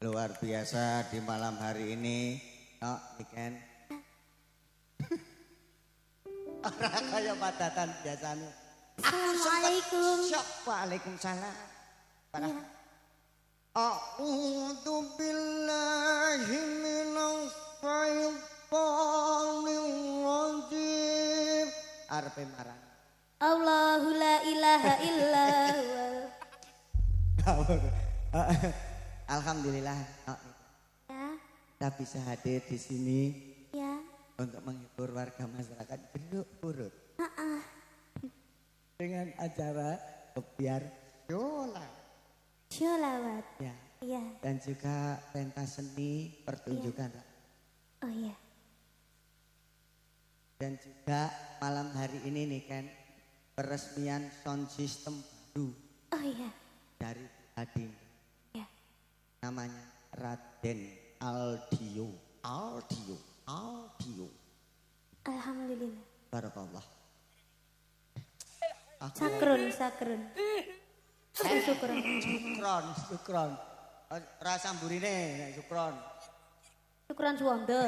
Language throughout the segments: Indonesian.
Luar biasa di malam hari ini. Oh, weekend. Orang kaya padatan biasanya. Assalamualaikum. Waalaikumsalam. Parah. A'udzu billahi minas syaitonir rajim. Arepe marang. Allahu la ilaha illallah. Alhamdulillah. Ya, Kita bisa hadir di sini ya. untuk menghibur warga masyarakat Genduk Urut Heeh. dengan acara kebiar Yola. Sholawat. Ya. Iya. Dan juga pentas seni pertunjukan. Oh iya. Dan juga malam hari ini nih kan peresmian sound system baru Oh iya. dari Adin. Ya. Namanya Raden Aldio. Aldio. Alhamdulillah. Barakallah. Sakrun. Syukuran. Sukron. Rasa burine sukron. Syukuran suwanda.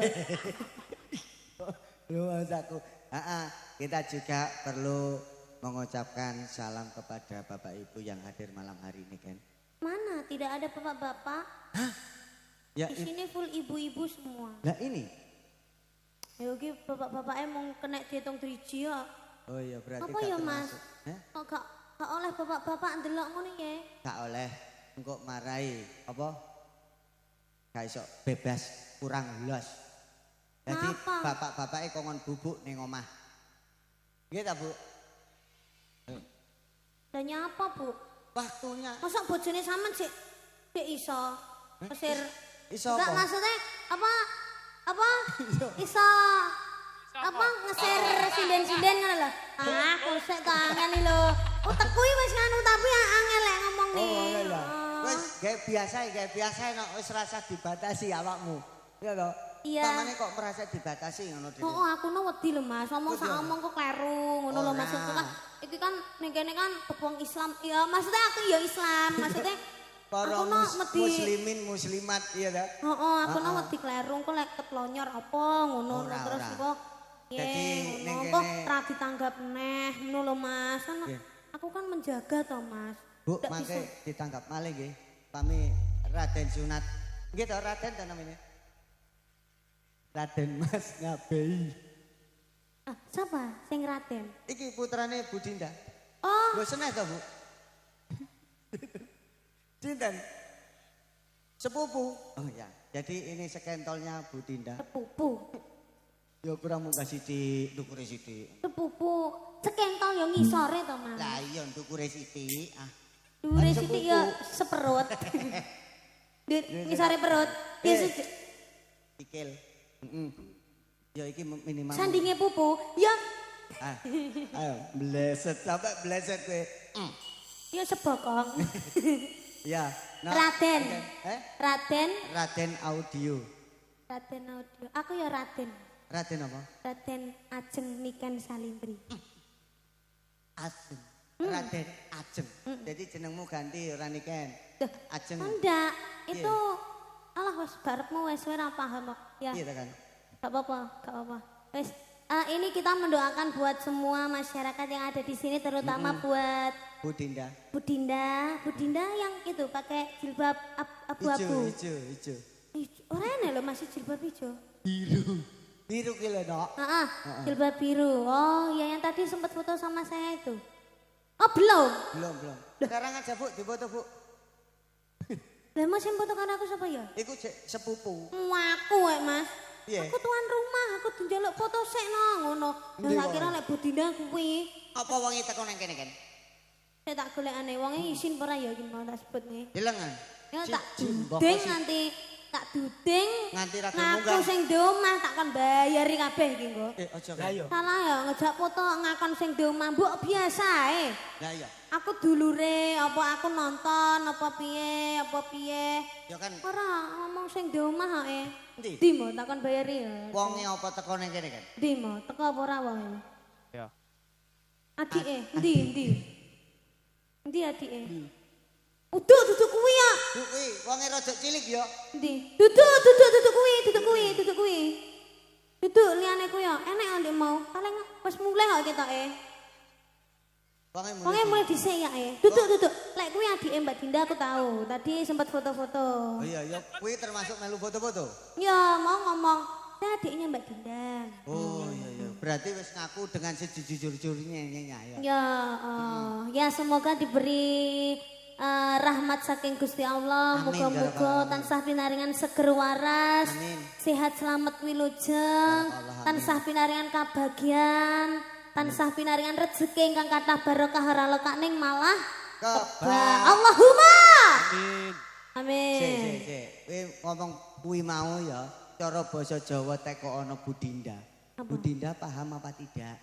Aku. Kita juga perlu mengucapkan salam kepada Bapak Ibu yang hadir malam hari ini kan. Mana? Tidak ada bapak-bapak. Ya, Di sini full ibu-ibu semua. nah ini. Ya oke, bapak-bapak emang kena dihitung driji ya. Oh iya berarti Apa gak ya Mas? termasuk. Hah? Kok gak oleh bapak-bapak ndelok ngono ya? Gak oleh engkau marai apa? Gak iso bebas kurang los. Jadi Kenapa? bapak-bapaknya kongon bubuk ning omah. Nggih ta, Bu? Dan nyapa Bu? Waktunya Masa bojone sampean sik iso mesir. iso Enggak apa? maksudnya apa? Iso apa ngeser sinden-sinden ngono lho. Aku sik kangen iki lho. Utekku iki wis nganu tapi angel lek ngomong nih. Oh, iya ya. Wis gawe biasa nek wis rasa dibatasi awakmu. Iya toh? Iya. Pamane kok merasa dibatasi ngono dhewe. Oh, aku no wedi lho Mas. Ngomong sak omong kok kleru ngono lho Ora. maksudku kan iki kan ning kene kan bepong Islam. Ya maksudnya aku ya Islam. Maksudnya Para aku no wedi muslimin muslimat iya ta? Heeh, aku no wedi kleru kok lek ketlonyor apa ngono Ora, terus ora. kok Jadi, ning kok kene- ra ditanggap neh ngono lho Mas. Kan Iya. aku kan menjaga toh Mas. Bu, Ndak mangke bisa. ditangkap malih nggih. Pami Raden Sunat. Nggih to Raden ta namanya? Raden Mas Ngabei. Ah, siapa sing Raden? Iki putrane Bu Dinda. Oh, Lho seneh to, Bu? Dinten. Sepupu. Oh ya. Jadi ini skentolnya Bu Dinda. sepupu. Ya kurang munggah sithik, tukure sithik. Sepupu sekentol yo ngisore to Mas. Lah iya tukure sithik. Dhuwure Kan sithik sepupu. ya seperut. Di ngisore perut. Ya Eh. sithik. Sikil. Heeh. Ya iki minimal. Sandinge pupu. Ya Ah, ayo bleset sampai bleset kowe. ya sebokong. Ya. nah, Raden. Raden Audio. Raden audio. Aku ya Raden. Raden apa? Raden Ajeng Niken Salindri. Ajeng. Raden Ajeng. Jadi jenengmu ganti ora Niken. Duh, Ajeng. enggak. Itu alah wis barepmu wis ora paham kok. Ya. Iya ta kan? Gak apa-apa. Wes, ini kita mendoakan buat semua masyarakat yang ada di sini, terutama buat Bu Dinda. Bu Dinda yang itu pakai jilbab abu-abu. Ijo. Orangnya loh masih jilbab hijau. Biru ki lho, Nok. Jilbab biru. Oh, ya yang tadi sempat foto sama saya itu. Oh, belum. Belum. Sekarang aja, Bu, dipoto, Bu. Lah Mas yang foto kan aku siapa ya? Iku cek sepupu. Aku Mas. Iya. Aku tuan rumah, aku njaluk foto sik no ngono. Endi Lah tak wae? kira lek Bu Dinda kuwi. Apa wong teko nang kene kan? Saya tak golekane wonge isin ora ya iki mau tak sebut nih. Dilengan. Ya tak Cimbok duding sih. nganti tak duding Nganti ra gelem ngaku munggah. sing di omah tak kon bayari kabeh iki nggo. Aja kan. Salah ya ngejak foto ngakon sing di omah mbok biasa ae. Lah iya. Aku dulure apa aku nonton apa piye Ya kan ora ngomong sing di omah ae. Endi? Ndi mo tak kon bayari ya. wonge apa teko nang kene kan? Ndi mo teko apa ora wonge? Ya. Adike, ndi? Ndi adike? Uduk duduk kuwi ya. Kuwi wonge rada cilik ya. Ndi? Duduk kuwi. Duduk liyane kuwi ya. Enek kok ndek mau. Paling wis mulai kok ketoke. Wonge mulai dhisik ya e. Duduk. Lek kuwi adike Mbak Dinda aku tahu. Tadi sempat foto-foto. Oh iya, kuwi termasuk melu foto-foto. Ya, mau ngomong. Saya adiknya Mbak Dinda. Oh iya. Berarti wis ngaku dengan sejujur-jujurnya ya. Ya semoga diberi rahmat saking Gusti Allah. Muga-muga tansah pinaringan seger waras. Amin. Sehat selamat wilujeng. Tansah pinaringan kabagian. Tansah pinaringan rezeki ingkang kathah barokah ora lekak ning malah kebak. Allahumma. Amin. Sik. Kowe ngomong kuwi mau ya. Cara basa Jawa teko ana Budinda. Budinda paham apa tidak?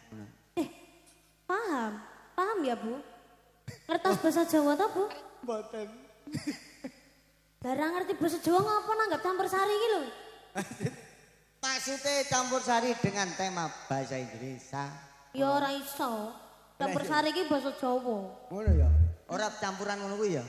Paham ya Bu? Ngertos bahasa Jawa ta Bu? Mboten. Barang ngerti bahasa Jawa ngapa nanggap campur sari iki lho? Maksudnya campur sari dengan tema bahasa Inggris. Ya ora iso. Campur sari iki bahasa Jawa. Ngono ya. Ora campuran ngono kuwi ya.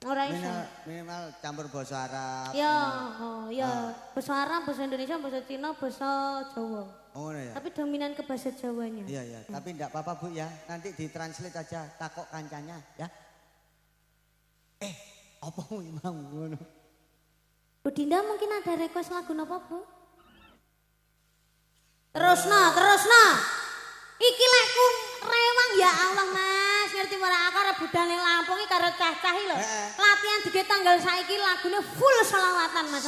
Ora iso. Minimal campur bahasa Arab. Ya, bahasa Arab, bahasa Indonesia, bahasa Cina, bahasa Jawa. Ngono ya. Tapi dominan ke bahasa Jawanya. Iya, tapi enggak apa-apa Bu ya. Nanti ditranslate aja takok kancanya ya. Apa mau ngono? Bu Dinda mungkin ada request lagu apa Bu? Terusna. Iki lekku rewang ya Allah Mas. Ngerti ora aku arep budale Lampung iki karo cah-cah iki lho. Latihan dige tanggal saiki lagune full selawatan Mas.